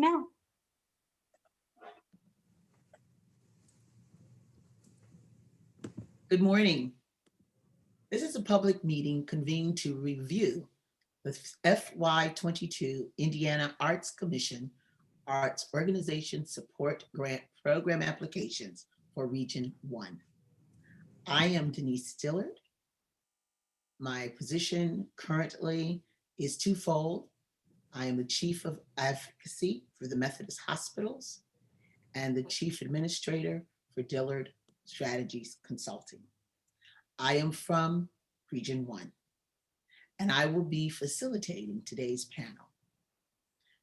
now. Good morning. This is a public meeting convened to review the FY22 Indiana Arts Commission Arts Organization Support Grant Program applications for Region 1. I am Denise Stillard. My position currently is twofold. I am the Chief of Advocacy for the Methodist Hospitals and the Chief Administrator for Dillard Strategies Consulting. I am from Region 1, and I will be facilitating today's panel.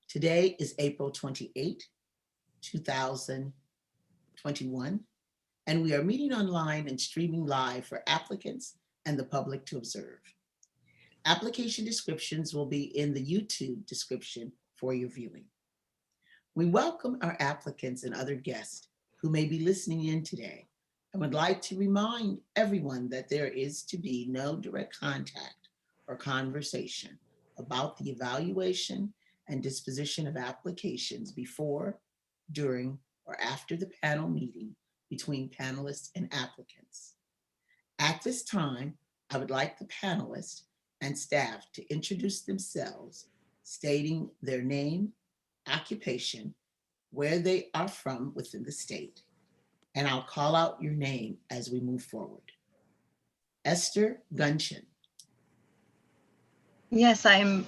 Today is April 28, 2021, and we are meeting online and streaming live for applicants and the public to observe. Application descriptions will be in the YouTube description for your viewing. We welcome our applicants and other guests who may be listening in today. I would like to remind everyone that there is to be no direct contact or conversation about the evaluation and disposition of applications before, during, or after the panel meeting between panelists and applicants. At this time, I would like the panelists and staff to introduce themselves, stating their name, occupation, where they are from within the state, and I'll call out your name as we move forward. Esther Gunchin. Yes, I'm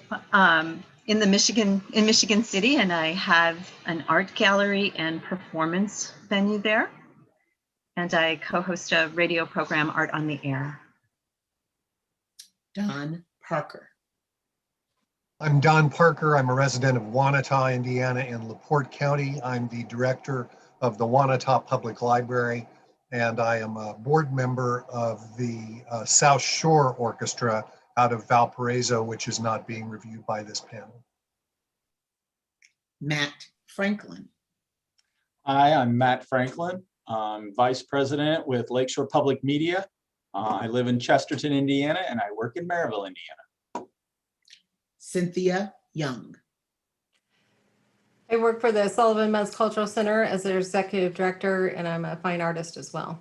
in Michigan City, and I have an art gallery and performance venue there. And I co-host a radio program, Art on the Air. Don Parker. I'm Don Parker. I'm a resident of Wanata, Indiana in Laporte County. I'm the director of the Wanata Public Library, and I am a board member of the South Shore Orchestra out of Valparaiso, which is not being reviewed by this panel. Matt Franklin. Hi, I'm Matt Franklin. I'm Vice President with Lakeshore Public Media. I live in Chesterton, Indiana, and I work in Maryville, Indiana. Cynthia Young. I work for the Sullivan Men's Cultural Center as their executive director, and I'm a fine artist as well.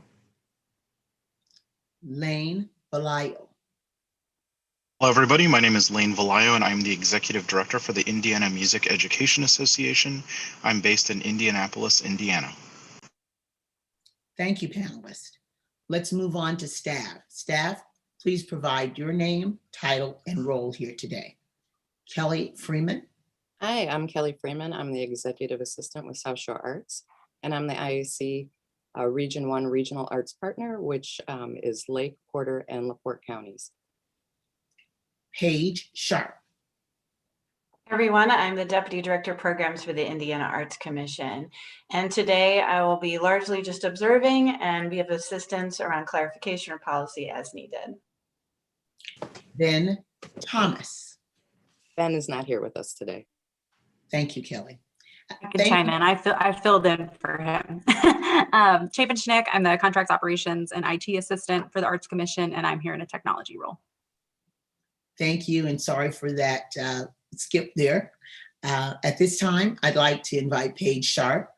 Lane Valayo. Hello, everybody. My name is Lane Valayo, and I'm the executive director for the Indiana Music Education Association. I'm based in Indianapolis, Indiana. Thank you, panelists. Let's move on to staff. Staff, please provide your name, title, and role here today. Kelly Freeman. Hi, I'm Kelly Freeman. I'm the executive assistant with South Shore Arts, and I'm the IAC Region 1 Regional Arts Partner, which is Lake, Porter, and Laporte counties. Paige Sharp. Everyone, I'm the Deputy Director of Programs for the Indiana Arts Commission. And today I will be largely just observing and be of assistance around clarification or policy as needed. Ben Thomas. Ben is not here with us today. Thank you, Kelly. I can chime in. I filled in for him. Chapin Schnick, I'm the Contracts Operations and IT Assistant for the Arts Commission, and I'm here in a technology role. Thank you, and sorry for that skip there. At this time, I'd like to invite Paige Sharp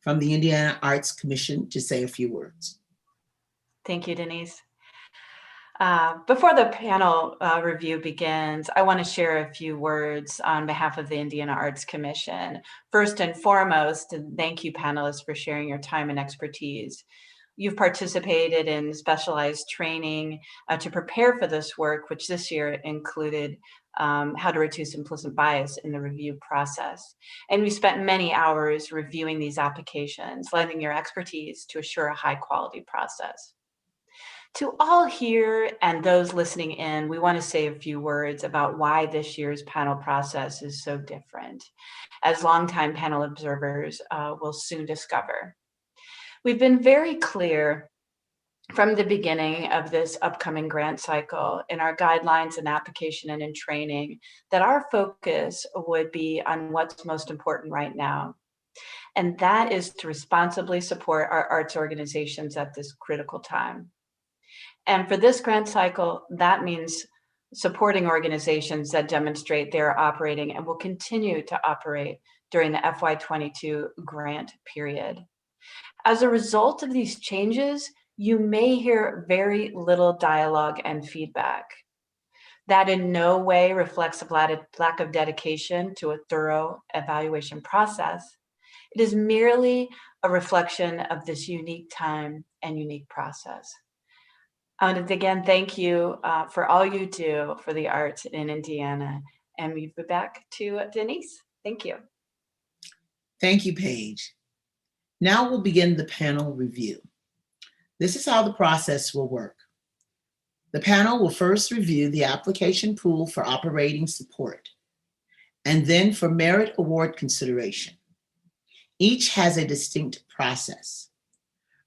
from the Indiana Arts Commission to say a few words. Thank you, Denise. Before the panel review begins, I want to share a few words on behalf of the Indiana Arts Commission. First and foremost, thank you, panelists, for sharing your time and expertise. You've participated in specialized training to prepare for this work, which this year included how to reduce implicit bias in the review process. And we spent many hours reviewing these applications, lending your expertise to assure a high quality process. To all here and those listening in, we want to say a few words about why this year's panel process is so different, as longtime panel observers will soon discover. We've been very clear from the beginning of this upcoming grant cycle in our guidelines and application and in training that our focus would be on what's most important right now. And that is to responsibly support our arts organizations at this critical time. And for this grant cycle, that means supporting organizations that demonstrate they're operating and will continue to operate during the FY22 grant period. As a result of these changes, you may hear very little dialogue and feedback. That in no way reflects a lack of dedication to a thorough evaluation process. It is merely a reflection of this unique time and unique process. I want to again thank you for all you do for the arts in Indiana. And we'll be back to Denise. Thank you. Thank you, Paige. Now we'll begin the panel review. This is how the process will work. The panel will first review the application pool for operating support, and then for merit award consideration. Each has a distinct process.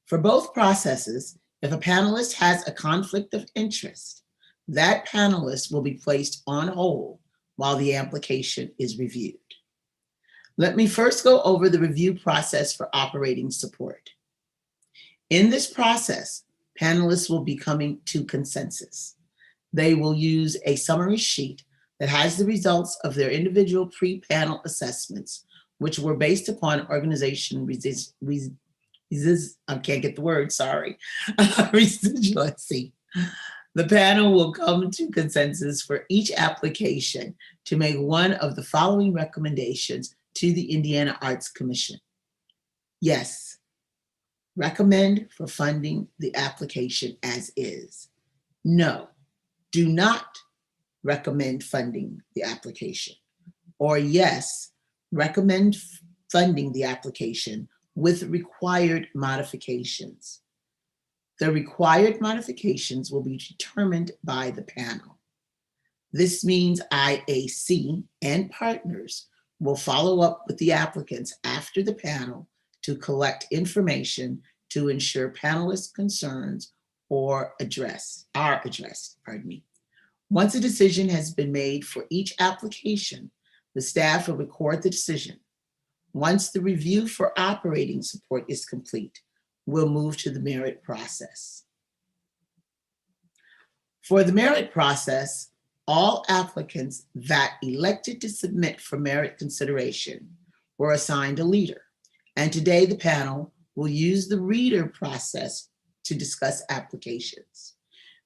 For both processes, if a panelist has a conflict of interest, that panelist will be placed on hold while the application is reviewed. Let me first go over the review process for operating support. In this process, panelists will be coming to consensus. They will use a summary sheet that has the results of their individual pre-panel assessments, which were based upon organization residuality. The panel will come to consensus for each application to make one of the following recommendations to the Indiana Arts Commission. Yes, recommend for funding the application as is. No, do not recommend funding the application. Or yes, recommend funding the application with required modifications. The required modifications will be determined by the panel. This means IAC and partners will follow up with the applicants after the panel to collect information to ensure panelists' concerns are addressed. Once a decision has been made for each application, the staff will record the decision. Once the review for operating support is complete, we'll move to the merit process. For the merit process, all applicants that elected to submit for merit consideration were assigned a leader. And today the panel will use the reader process to discuss applications.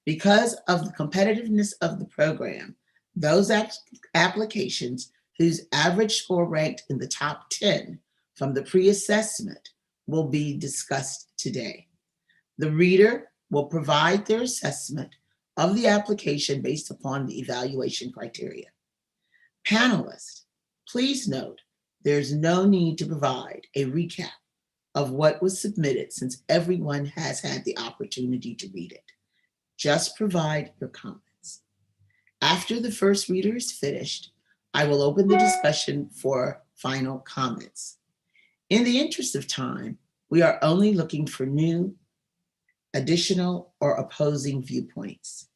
Because of the competitiveness of the program, those applications whose average score ranked in the top 10 from the pre-assessment will be discussed today. The reader will provide their assessment of the application based upon the evaluation criteria. Panelists, please note there's no need to provide a recap of what was submitted since everyone has had the opportunity to read it. Just provide your comments. After the first reader is finished, I will open the discussion for final comments. In the interest of time, we are only looking for new, additional, or opposing viewpoints.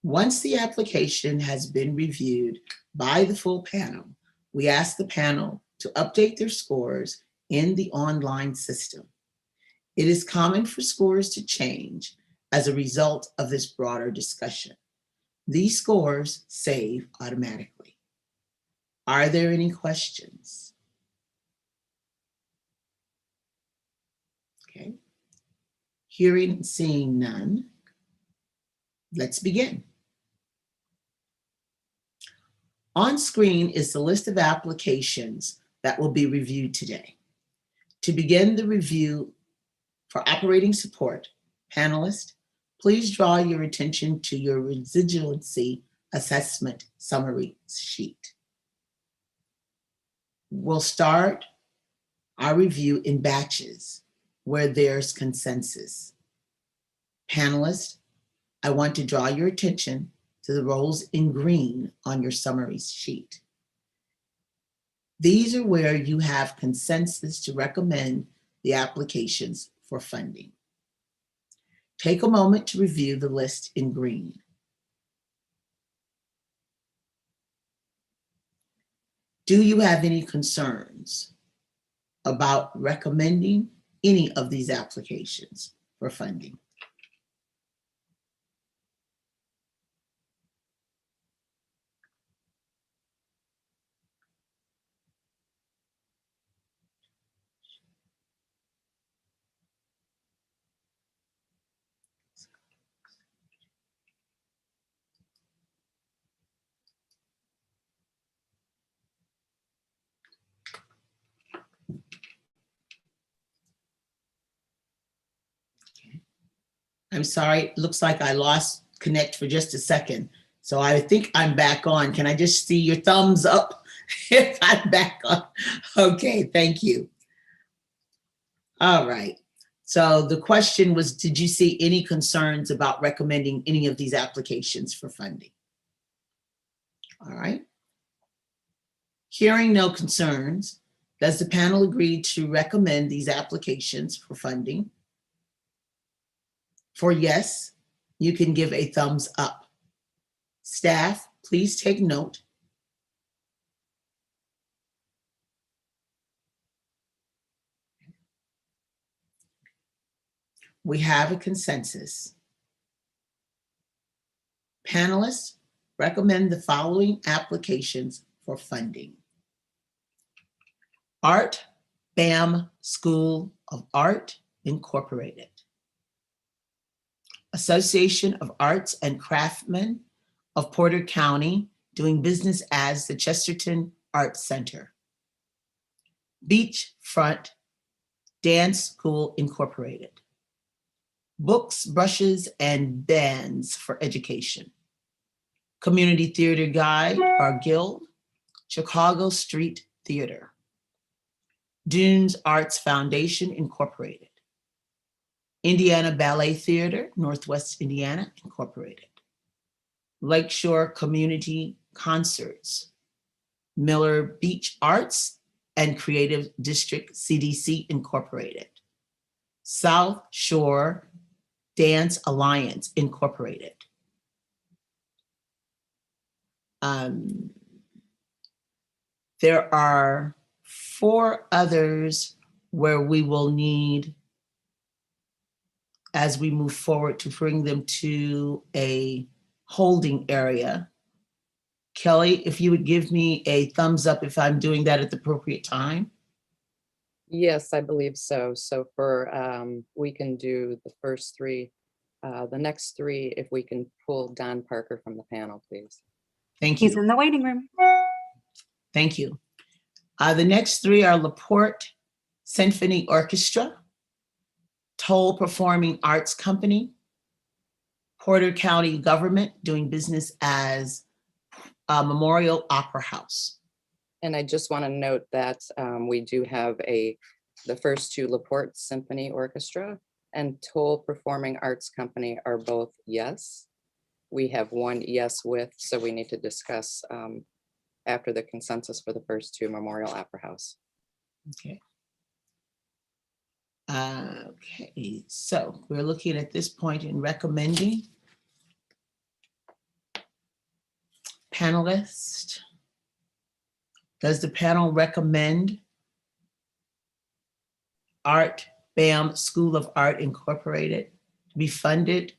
Once the application has been reviewed by the full panel, we ask the panel to update their scores in the online system. It is common for scores to change as a result of this broader discussion. These scores save automatically. Are there any questions? Okay. Hearing and seeing none, let's begin. On screen is the list of applications that will be reviewed today. To begin the review for operating support, panelists, please draw your attention to your residuality assessment summary sheet. We'll start our review in batches where there's consensus. Panelists, I want to draw your attention to the rows in green on your summary sheet. These are where you have consensus to recommend the applications for funding. Take a moment to review the list in green. Do you have any concerns about recommending any of these applications for funding? I'm sorry, it looks like I lost connect for just a second. So I think I'm back on. Can I just see your thumbs up if I'm back on? Okay, thank you. All right. So the question was, did you see any concerns about recommending any of these applications for funding? All right. Hearing no concerns, does the panel agree to recommend these applications for funding? For yes, you can give a thumbs up. Staff, please take note. We have a consensus. Panelists recommend the following applications for funding. Art BAM School of Art, Incorporated. Association of Arts and Craftsmen of Porter County, doing business as the Chesterton Art Center. Beachfront Dance School, Incorporated. Books, Brushes, and Bands for Education. Community Theater Guide, our guild. Chicago Street Theater. Dunes Arts Foundation, Incorporated. Indiana Ballet Theater, Northwest Indiana, Incorporated. Lakeshore Community Concerts. Miller Beach Arts and Creative District, CDC, Incorporated. South Shore Dance Alliance, Incorporated. There are 4 others where we will need, as we move forward, to bring them to a holding area. Kelly, if you would give me a thumbs up if I'm doing that at the appropriate time. Yes, I believe so. So for, we can do the first 3, the next 3, if we can pull Don Parker from the panel, please. Thank you. He's in the waiting room. Thank you. The next 3 are Laporte Symphony Orchestra, Toll Performing Arts Company, Porter County Government, doing business as Memorial Opera House. And I just want to note that we do have the first 2, Laporte Symphony Orchestra and Toll Performing Arts Company are both yes. We have 1 yes with, so we need to discuss after the consensus for the first 2, Memorial Opera House. Okay. Okay, so we're looking at this point in recommending. Panelist, does the panel recommend Art BAM School of Art Incorporated to be funded?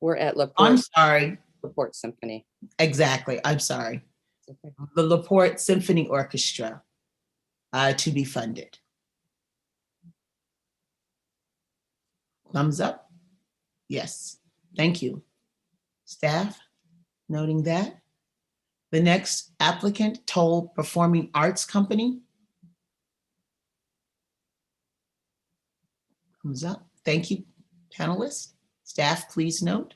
We're at I'm Laporte, sorry. Laporte Symphony. Exactly, I'm sorry. Okay. The Laporte Symphony Orchestra to be funded. Thumbs up? Yes, thank you. Staff, noting that. The next applicant, Toll Performing Arts Company. Thumbs up. Thank you, panelists. Staff, please note.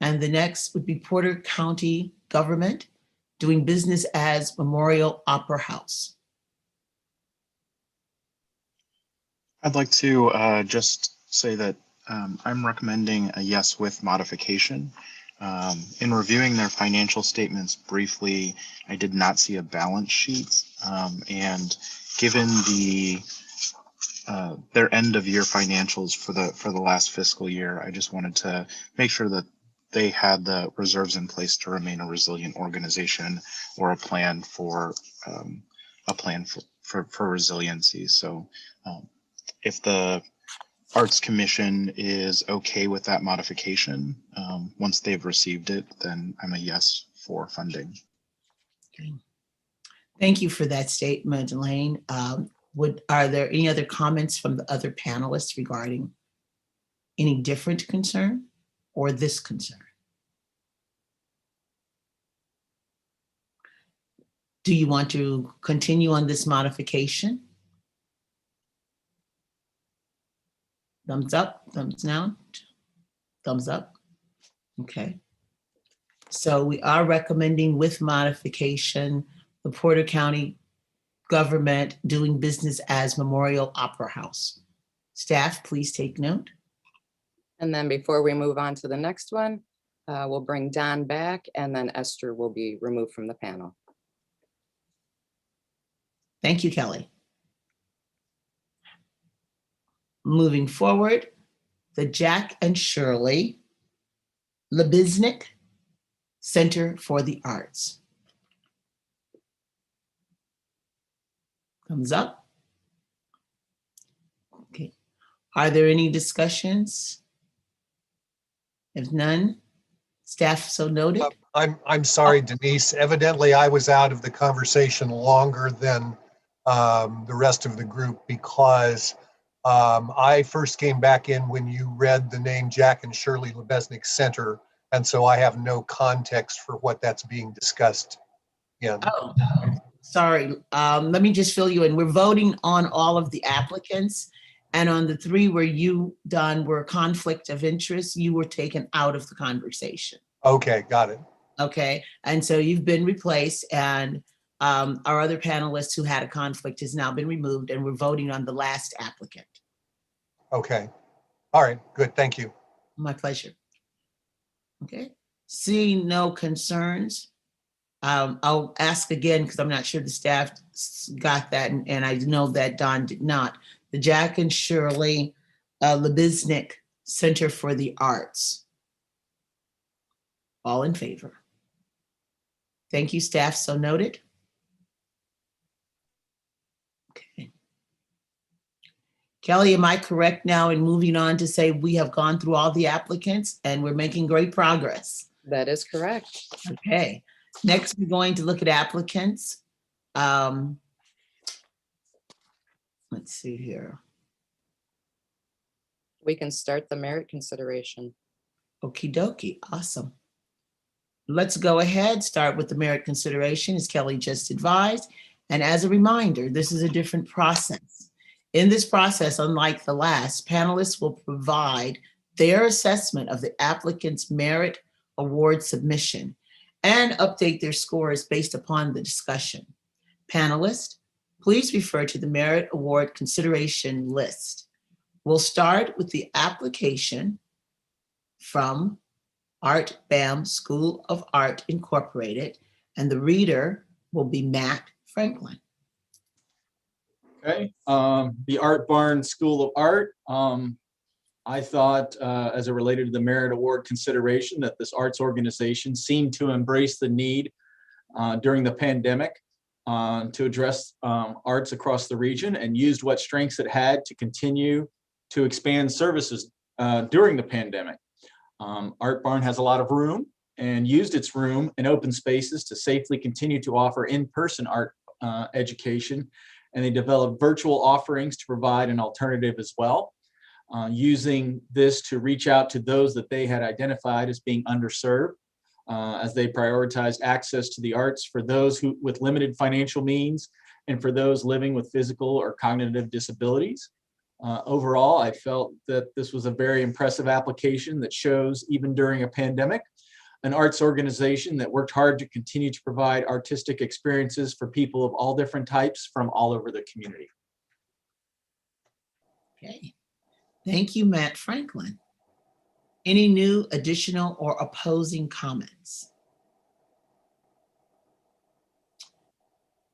And the next would be Porter County Government, doing business as Memorial Opera House. I'd like to just say that I'm recommending a yes with modification. In reviewing their financial statements briefly, I did not see a balance sheet, and given their end of year financials for the last fiscal year, I just wanted to make sure that they had the reserves in place to remain a resilient organization, or a plan for resiliency. So if the Arts Commission is okay with that modification, once they've received it, then I'm a yes for funding. Okay. Thank you for that statement, Elaine. Are there any other comments from the other panelists regarding any different concern or this concern? Do you want to continue on this modification? Thumbs up, thumbs down. Thumbs up. Okay. So we are recommending with modification, the Porter County government doing business as Memorial Opera House. Staff, please take note. And then before we move on to the next one, we'll bring Don back and then Esther will be removed from the panel. Thank you, Kelly. Moving forward, the Jack and Shirley Labiznick Center for the Arts. Thumbs up. Okay. Are there any discussions? If none, staff so noted. I'm sorry, Denise. Evidently, I was out of the conversation longer than the rest of the group because I first came back in when you read the name Jack and Shirley Labiznick Center, and so I have no context for what that's being discussed in. Oh, sorry. Let me just fill you in. We're voting on all of the applicants, and on the three where you, Don, were conflict of interest, you were taken out of the conversation. Okay, got it. Okay, and so you've been replaced, and our other panelist who had a conflict has now been removed, and we're voting on the last applicant. Okay. All right, good. Thank you. My pleasure. Okay, seeing no concerns, I'll ask again because I'm not sure the staff got that, and I know that Don did not. The Jack and Shirley Labiznick Center for the Arts. All in favor? Thank you, staff. So noted. Okay. Kelly, am I correct now in moving on to say we have gone through all the applicants and we're making great progress? That is correct. Okay. Next, we're going to look at applicants. Let's see here. We can start the merit consideration. Okie dokie. Awesome. Let's go ahead, start with the merit consideration, as Kelly just advised. And as a reminder, this is a different process. In this process, unlike the last, panelists will provide their assessment of the applicant's merit award submission and update their scores based upon the discussion. Panelists, please refer to the merit award consideration list. We'll start with the application from Art BAM School of Art Incorporated, and the reader will be Matt Franklin. Okay, the Art Barn School of Art. I thought, as it related to the merit award consideration, that this arts organization seemed to embrace the need during the pandemic to address arts across the region and used what strengths it had to continue to expand services during the pandemic. Art Barn has a lot of room and used its room and open spaces to safely continue to offer in-person art education, and they developed virtual offerings to provide an alternative as well, using this to reach out to those that they had identified as being underserved, as they prioritized access to the arts for those who with limited financial means and for those living with physical or cognitive disabilities. Overall, I felt that this was a very impressive application that shows, even during a pandemic, an arts organization that worked hard to continue to provide artistic experiences for people of all different types from all over the community. Okay, thank you, Matt Franklin. Any new, additional, or opposing comments?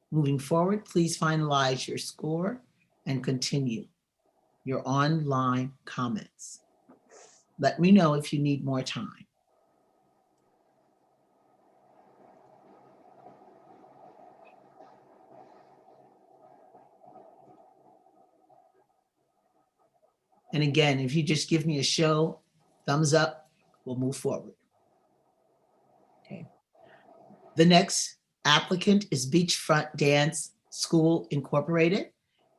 Moving forward, please finalize your score and continue your online comments. Let me know if you need more time. And again, if you just give me a show, thumbs up, we'll move forward. Okay. The next applicant is Beachfront Dance School Incorporated,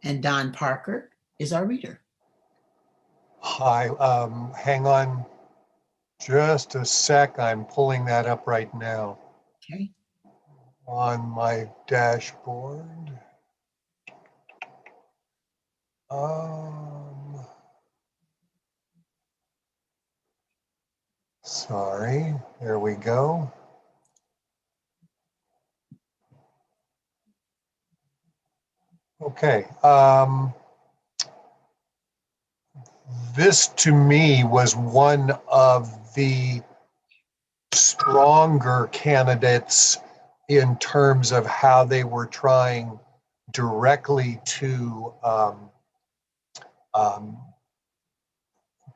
and Don Parker is our reader. Hi, hang on just a sec. I'm pulling that up right now Okay. on my dashboard. Sorry, there we go. Okay. This to me was one of the stronger candidates in terms of how they were trying directly to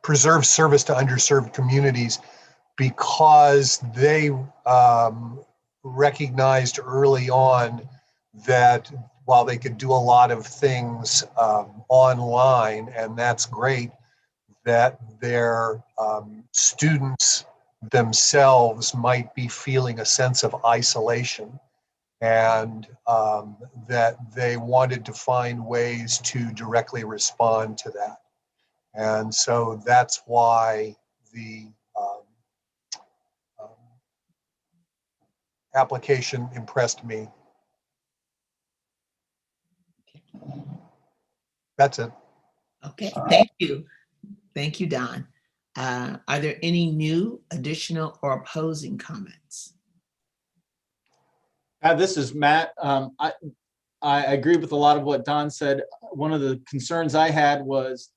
preserve service to underserved communities, because they recognized early on that while they could do a lot of things online, and that's great, that their students themselves might be feeling a sense of isolation, and that they wanted to find ways to directly respond to that. And so that's why the application impressed me. That's it. Okay, thank you. Thank you, Don. Are there any new, additional, or opposing comments? This is Matt. I agree with a lot of what Don said. One of the concerns I had was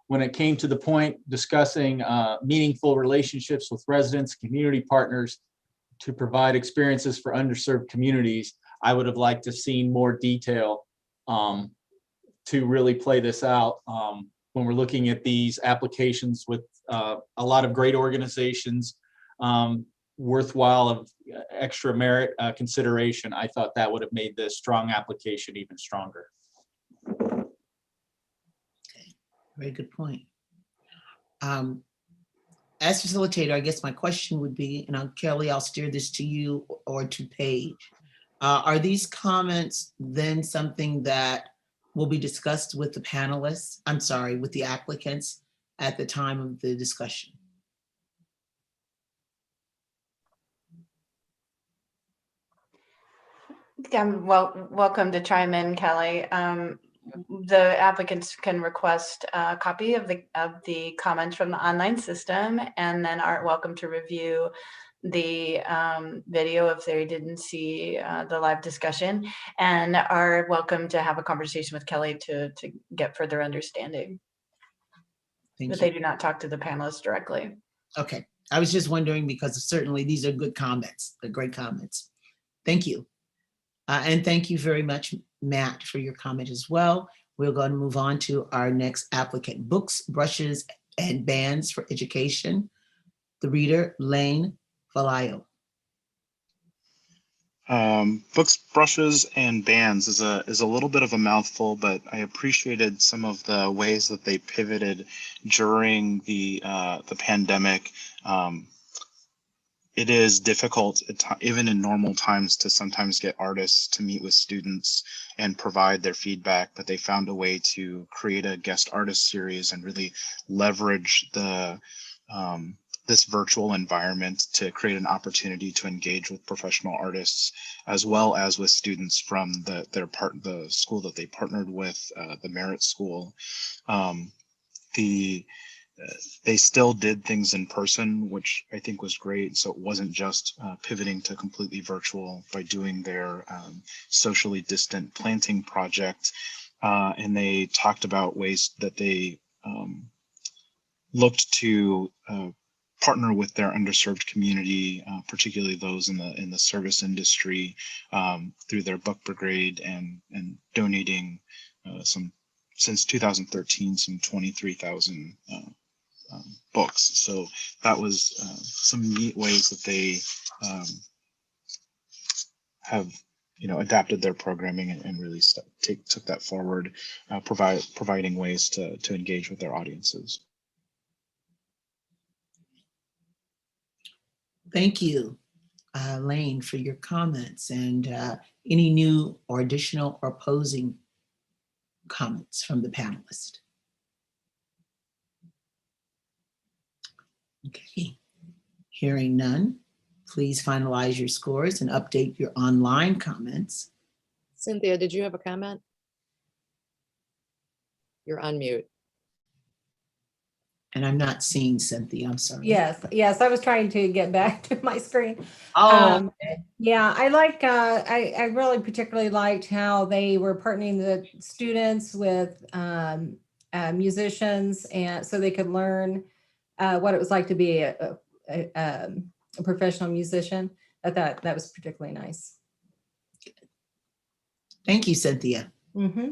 when it came to the point discussing meaningful relationships with residents, community partners to provide experiences for underserved communities. I would have liked to seen more detail to really play this out when we're looking at these applications with a lot of great organizations, worthwhile of extra merit consideration. I thought that would have made this strong application even stronger. Okay, very good point. As facilitator, I guess my question would be, and Kelly, I'll steer this to you or to Paige. Are these comments then something that will be discussed with the panelists, I'm sorry, with the applicants at the time of the discussion? Well, welcome to chime in, Kelly. The applicants can request a copy of the comments from the online system, and then are welcome to review the video if they didn't see the live discussion, and are welcome to have a conversation with Kelly to get further understanding. But they do not talk to the panelists directly. Okay, I was just wondering because certainly these are good comments, they're great comments. Thank you. And thank you very much, Matt, for your comment as well. We're going to move on to our next applicant, Books, Brushes, and Bands for Education. The reader, Lane Valayo. Books, brushes, and bands is a little bit of a mouthful, but I appreciated some of the ways that they pivoted during the pandemic. It is difficult, even in normal times, to sometimes get artists to meet with students and provide their feedback, but they found a way to create a guest artist series and really leverage the this virtual environment to create an opportunity to engage with professional artists, as well as with students from the school that they partnered with, the Merit School. They still did things in person, which I think was great. So it wasn't just pivoting to completely virtual by doing their socially distant planting project. And they talked about ways that they looked to partner with their underserved community, particularly those in the service industry, through their book brigade and donating since 2013, some 23,000 books. So that was some neat ways that they have adapted their programming and really took that forward, providing ways to engage with their audiences. Thank you, Lane, for your comments, and any new or additional or opposing comments from the panelists. Okay, hearing none, please finalize your scores and update your online comments. Cynthia, did you have a comment? You're on mute. And I'm not seeing Cynthia, I'm sorry. Yes, I was trying to get back to my screen. Oh, Yeah, I like, I really particularly liked how they were partnering the students with musicians, and so they could learn what it was like to be a professional musician. I thought that was particularly nice. thank you, Cynthia. Mm-hmm.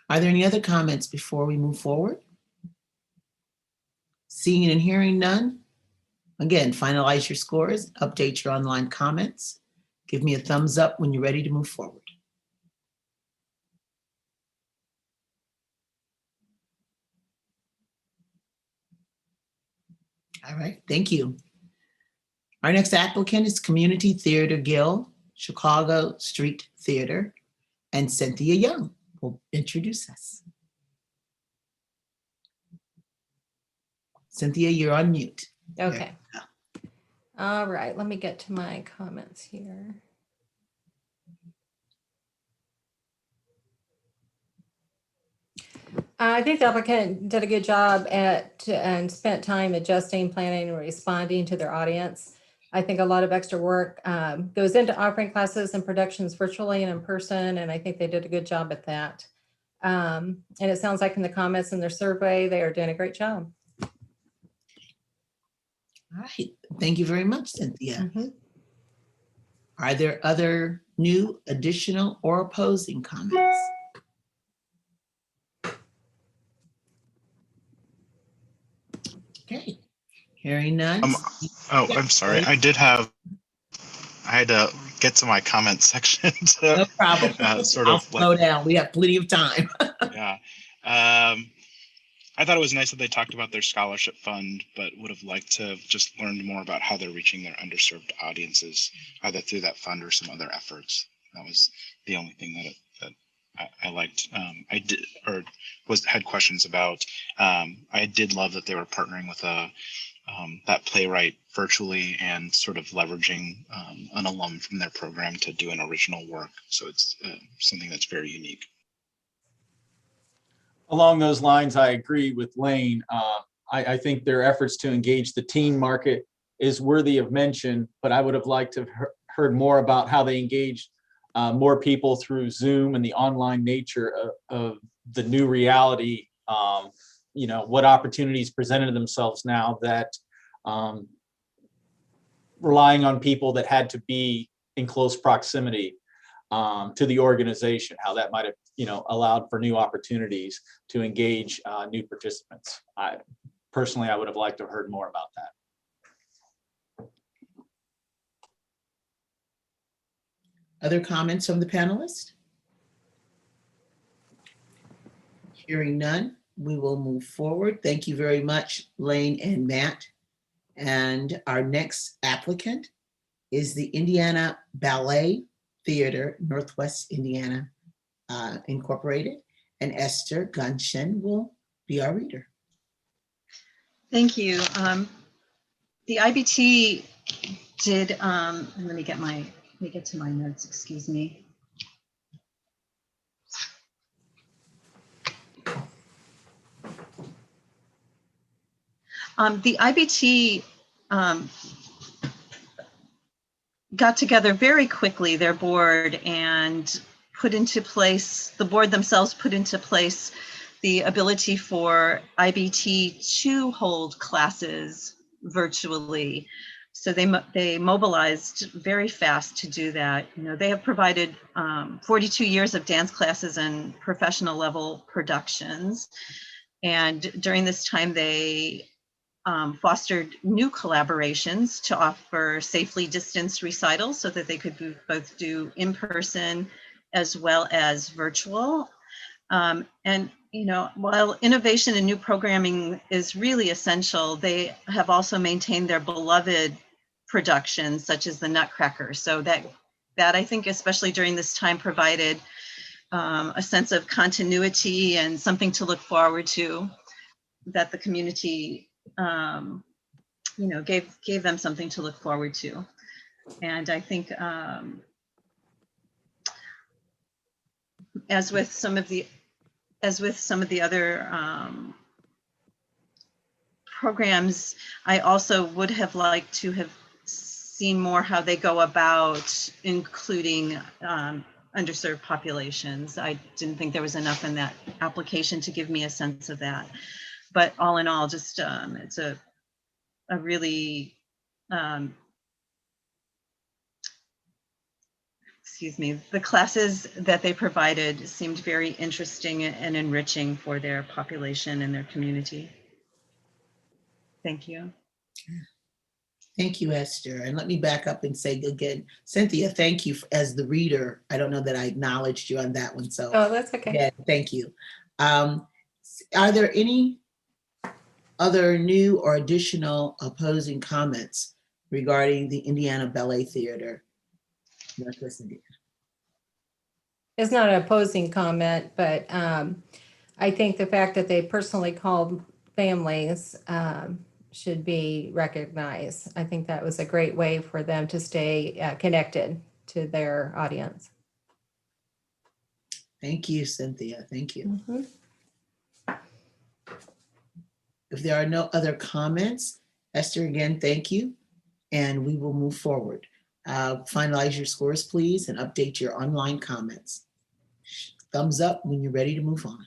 Are there any other comments before we move forward? Seeing and hearing none. Again, finalize your scores, update your online comments. Give me a thumbs up when you're ready to move forward. All right, thank you. Our next applicant is Community Theater Guild, Chicago Street Theater, and Cynthia Young will introduce us. Cynthia, you're on mute. Okay. All right, let me get to my comments here. I think the applicant did a good job and spent time adjusting, planning, and responding to their audience. I think a lot of extra work goes into offering classes and productions virtually and in person, and I think they did a good job at that. And it sounds like in the comments in their survey, they are doing a great job. All right, thank you very much, Cynthia. Mm-hmm. Are there other new, additional, or opposing comments? Okay, hearing none. Oh, I'm sorry. I had to get to my comment section. No problem. I'll slow down. We have plenty of time. Yeah. I thought it was nice that they talked about their scholarship fund, but would have liked to have just learned more about how they're reaching their underserved audiences, either through that fund or some other efforts. That was the only thing that I liked. I did, or had questions about. I did love that they were partnering with that playwright virtually and sort of leveraging an alum from their program to do an original work. So it's something that's very unique. Along those lines, I agree with Lane. I think their efforts to engage the teen market is worthy of mention, but I would have liked to have heard more about how they engaged more people through Zoom and the online nature of the new reality. What opportunities presented themselves now that relying on people that had to be in close proximity to the organization, how that might have allowed for new opportunities to engage new participants. I would have liked to have heard more about that. Other comments from the panelists? Hearing none, we will move forward. Thank you very much, Lane and Matt. And our next applicant is the Indiana Ballet Theater, Northwest Indiana Incorporated, and Esther Gunshen will be our reader. Thank you. The IBT did, let me get to my notes, excuse me. The IBT got together very quickly, their board, and the board themselves put into place the ability for IBT to hold classes virtually. So they mobilized very fast to do that. They have provided 42 years of dance classes and professional level productions. And during this time, they fostered new collaborations to offer safely distanced recitals so that they could both do in-person as well as virtual. And while innovation and new programming is really essential, they have also maintained their beloved productions such as the Nutcracker. So that I think, especially during this time, provided a sense of continuity and something to look forward to, that the community gave them something to look forward to. And I think as with some of the other programs, I also would have liked to have seen more how they go about including underserved populations. I didn't think there was enough in that application to give me a sense of that. But all in all, just it's a really, excuse me, the classes that they provided seemed very interesting and enriching for their population and their community. Thank you. Thank you, Esther. And let me back up and say again, Cynthia, thank you as the reader. I don't know that I acknowledged you on that one. So Oh, that's okay. yeah, thank you. Are there any other new or additional opposing comments regarding the Indiana Ballet Theater, Northwest Indiana? It's not an opposing comment, but I think the fact that they personally called families should be recognized. I think that was a great way for them to stay connected to their audience. Thank you, Cynthia. Thank you. Mm-hmm. If there are no other comments, Esther, again, thank you. And we will move forward. Finalize your scores, please, and update your online comments. Thumbs up when you're ready to move on.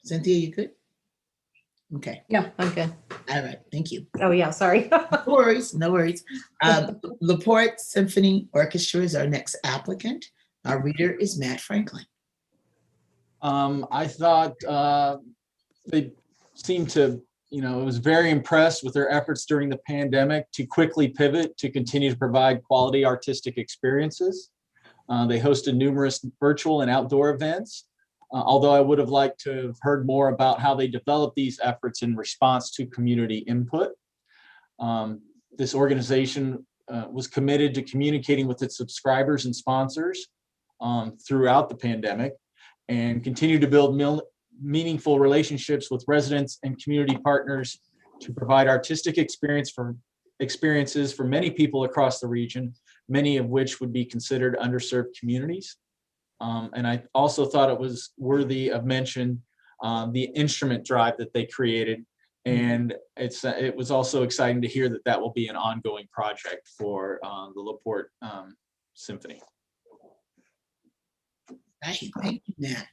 Cynthia, you good? Okay. Yeah, I'm good. All right. Thank you. Oh, yeah, sorry. No worries. No worries. Laporte Symphony Orchestra is our next applicant. Our reader is Matt Franklin. I thought they seemed to, was very impressed with their efforts during the pandemic to quickly pivot to continue to provide quality artistic experiences. They hosted numerous virtual and outdoor events, although I would have liked to have heard more about how they developed these efforts in response to community input. This organization was committed to communicating with its subscribers and sponsors throughout the pandemic, and continue to build meaningful relationships with residents and community partners to provide artistic experiences for many people across the region, many of which would be considered underserved communities. And I also thought it was worthy of mention, the instrument drive that they created. And it was also exciting to hear that that will be an ongoing project for the Laporte Symphony. Right. Thank you, Matt.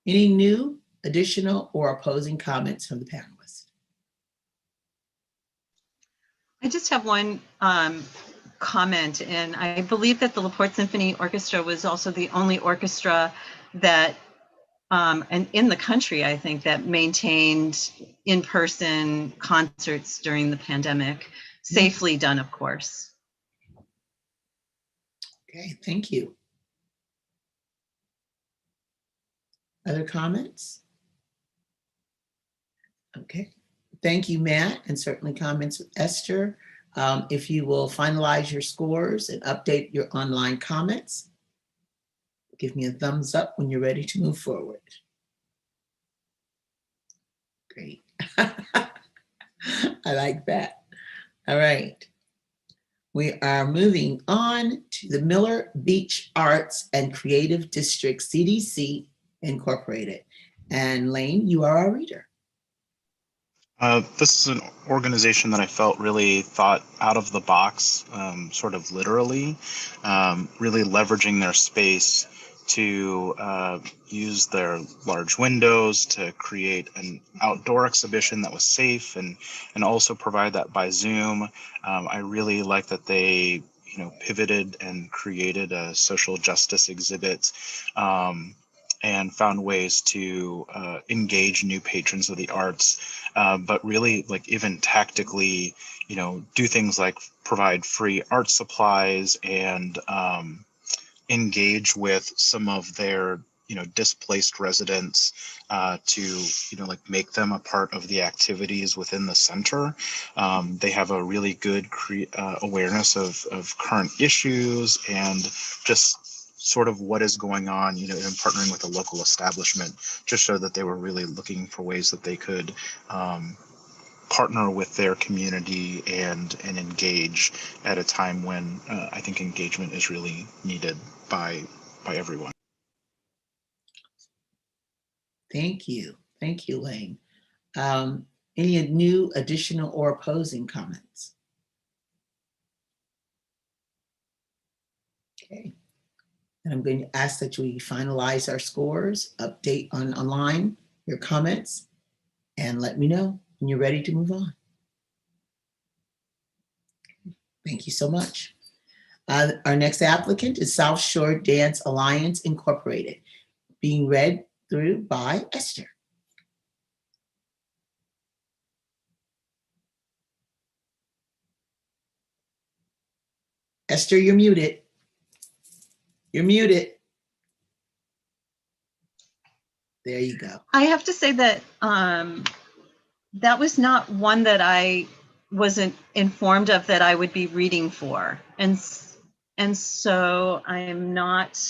Any new, additional, or opposing comments from the panelists? I just have one comment, and I believe that the Laporte Symphony Orchestra was also the only orchestra that, and in the country, I think, that maintained in-person concerts during the pandemic, safely done, of course. Okay, thank you. Other comments? Okay, thank you, Matt, and certainly comments with Esther. If you will finalize your scores and update your online comments, give me a thumbs up when you're ready to move forward. Great. I like that. All right. We are moving on to the Miller Beach Arts and Creative District, CDC Incorporated. And Lane, you are our reader. This is an organization that I felt really thought out of the box, sort of literally, really leveraging their space to use their large windows to create an outdoor exhibition that was safe and also provide that by Zoom. I really like that they pivoted and created a social justice exhibit and found ways to engage new patrons of the arts, but really even tactically, do things like provide free art supplies and engage with some of their displaced residents to make them a part of the activities within the center. They have a really good awareness of current issues and just sort of what is going on, and partnering with a local establishment, just so that they were really looking for ways that they could partner with their community and engage at a time when I think engagement is really needed by everyone. Thank you. Thank you, Lane. Any new, additional, or opposing comments? Okay. And I'm going to ask that we finalize our scores, update online your comments, and let me know when you're ready to move on. Thank you so much. Our next applicant is South Shore Dance Alliance Incorporated, being read through by Esther. Esther, you're muted. You're muted. There you go. I have to say that that was not one that I wasn't informed of that I would be reading for. And so I'm not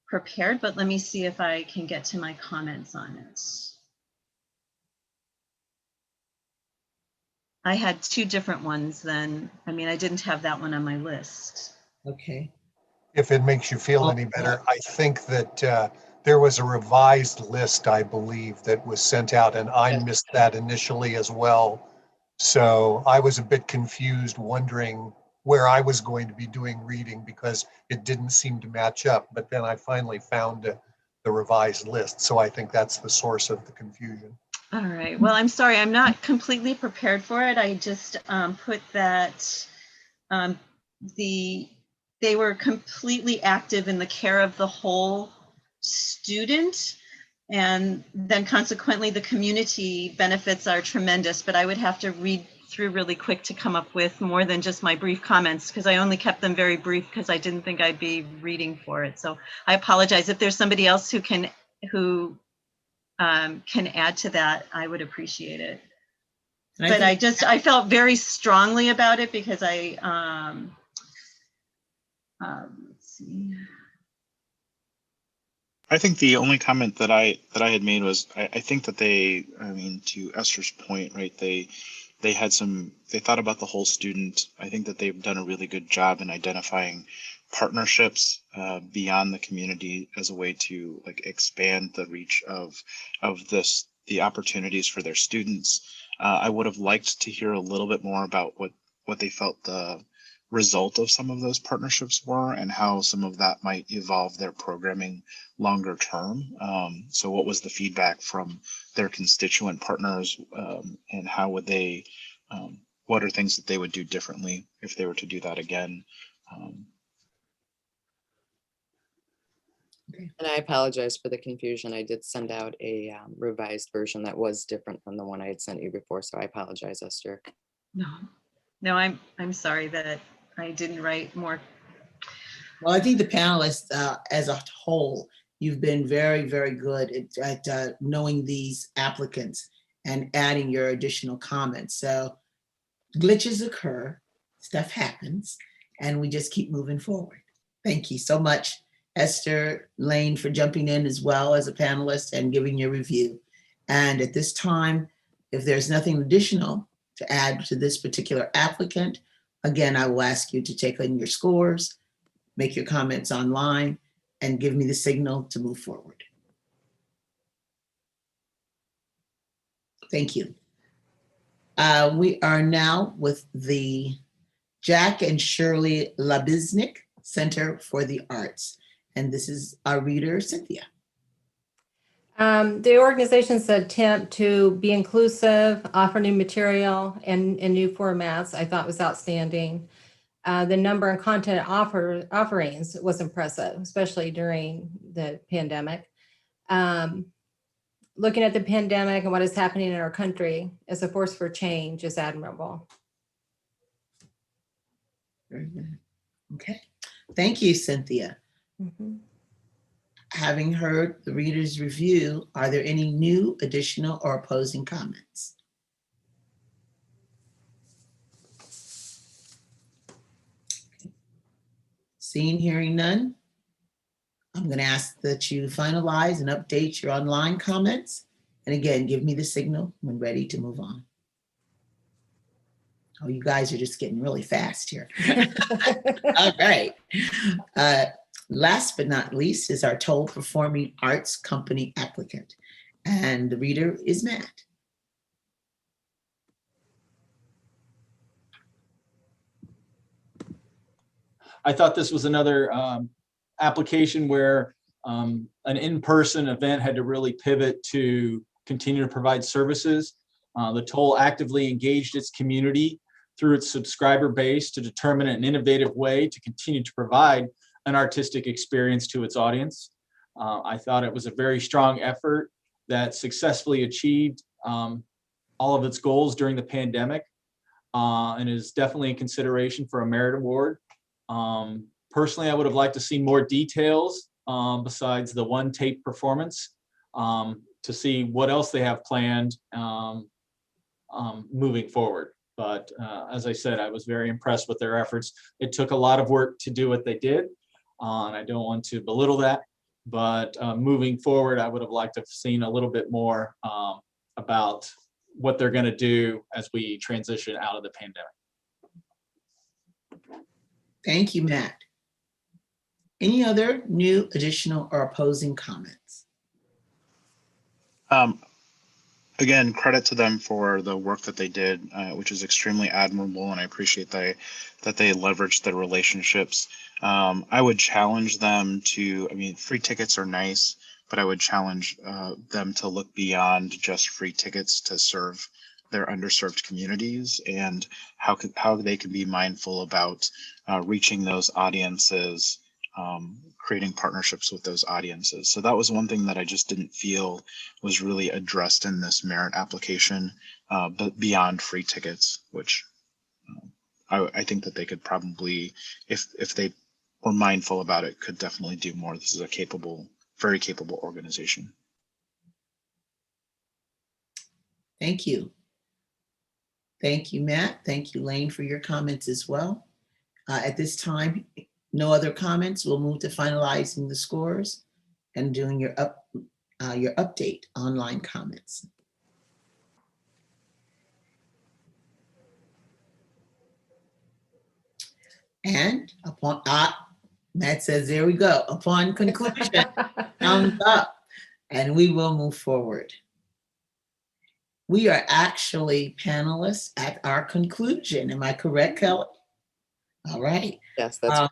prepared, but let me see if I can get to my comments on it. I had two different ones then. I mean, I didn't have that one on my list. Okay. If it makes you feel any better, I think that there was a revised list, I believe, that was sent out, and I missed that initially as well. So I was a bit confused, wondering where I was going to be doing reading because it didn't seem to match up. But then I finally found the revised list. So I think that's the source of the confusion. All right. Well, I'm sorry. I'm not completely prepared for it. I just put that they were completely active in the care of the whole student. And then consequently, the community benefits are tremendous, but I would have to read through really quick to come up with more than just my brief comments, because I only kept them very brief because I didn't think I'd be reading for it. So I apologize. If there's somebody else who can add to that, I would appreciate it. But I felt very strongly about it because let's see. I think the only comment that I had made was I think that to Esther's point, right, they thought about the whole student. I think that they've done a really good job in identifying partnerships beyond the community as a way to expand the reach of the opportunities for their students. I would have liked to hear a little bit more about what they felt the result of some of those partnerships were and how some of that might evolve their programming longer term. So what was the feedback from their constituent partners, and how would they, what are things that they would do differently if they were to do that again? And I apologize for the confusion. I did send out a revised version that was different from the one I had sent you before. So I apologize, Esther. No, I'm sorry that I didn't write more. Well, I think the panelists as a whole, you've been very, very good at knowing these applicants and adding your additional comments. So glitches occur, stuff happens, and we just keep moving forward. Thank you so much, Esther, Lane, for jumping in as well as a panelist and giving your review. And at this time, if there's nothing additional to add to this particular applicant, again, I will ask you to take in your scores, make your comments online, and give me the signal to move forward. Thank you. We are now with the Jack and Shirley Labiznick Center for the Arts. And this is our reader, Cynthia. The organization's attempt to be inclusive, offer new material and new formats, I thought was outstanding. The number and content offerings was impressive, especially during the pandemic. Looking at the pandemic and what is happening in our country as a force for change is admirable. Very good. Okay. Thank you, Cynthia. Mm-hmm. Having heard the reader's review, are there any new, additional, or opposing comments? Okay. Seeing, hearing none, I'm going to ask that you finalize and update your online comments. And again, give me the signal when ready to move on. Oh, you guys are just getting really fast here. All right. Last but not least is our Toll Performing Arts Company applicant. And the reader is Matt. I thought this was another application where an in-person event had to really pivot to continue to provide services. The Toll actively engaged its community through its subscriber base to determine an innovative way to continue to provide an artistic experience to its audience. I thought it was a very strong effort that successfully achieved all of its goals during the pandemic and is definitely in consideration for a merit award. Personally, I would have liked to see more details besides the one tape performance to see what else they have planned moving forward. But as I said, I was very impressed with their efforts. It took a lot of work to do what they did, and I don't want to belittle that. But moving forward, I would have liked to have seen a little bit more about what they're going to do as we transition out of the pandemic. Thank you, Matt. Any other new, additional, or opposing comments? Again, credit to them for the work that they did, which is extremely admirable, and I appreciate that they leveraged their relationships. I would challenge them to, I mean, free tickets are nice, but I would challenge them to look beyond just free tickets to serve their underserved communities, and how they can be mindful about reaching those audiences, creating partnerships with those audiences. So that was one thing that I just didn't feel was really addressed in this merit application, but beyond free tickets, which I think that they could probably, if they were mindful about it, could definitely do more. This is a capable, very capable organization. Thank you. Thank you, Matt. Thank you, Lane, for your comments as well. At this time, no other comments. We'll move to finalizing the scores and doing your update online comments. And upon, Matt says, there we go. Upon conclusion, thumbs up, and we will move forward. We are actually panelists at our conclusion. Am I correct, Kelly? All right. Yes, that's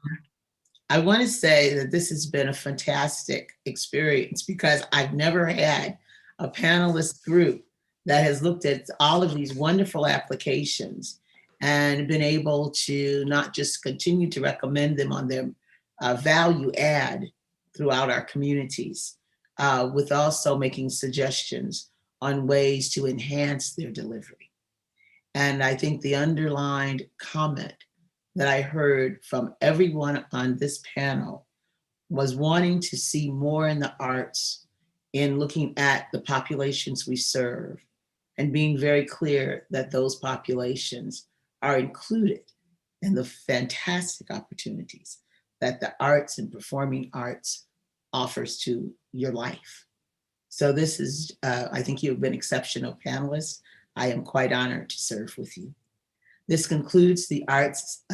I want to say that this has been a fantastic experience because I've never had a panelist group that has looked at all of these wonderful applications and been able to not just continue to recommend them on their value add throughout our communities, with also making suggestions on ways to enhance their delivery. And I think the underlined comment that I heard from everyone on this panel was wanting to see more in the arts in looking at the populations we serve and being very clear that those populations are included in the fantastic opportunities that the arts and performing arts offers to your life. So this is, I think you've been exceptional panelists. I am quite honored to serve with you. This concludes the Arts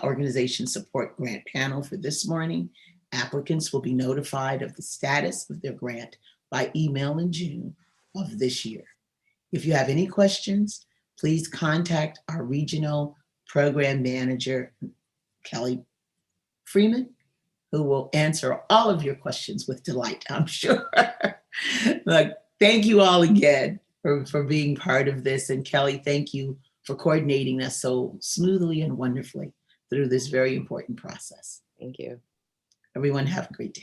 Organization Support Grant panel for this morning. Applicants will be notified of the status of their grant by email in June of this year. If you have any questions, please contact our regional program manager, Kelly Freeman, who will answer all of your questions with delight, I'm sure. Look, thank you all again for being part of this. And Kelly, thank you for coordinating us so smoothly and wonderfully through this very important process. Thank you. Everyone have a great day.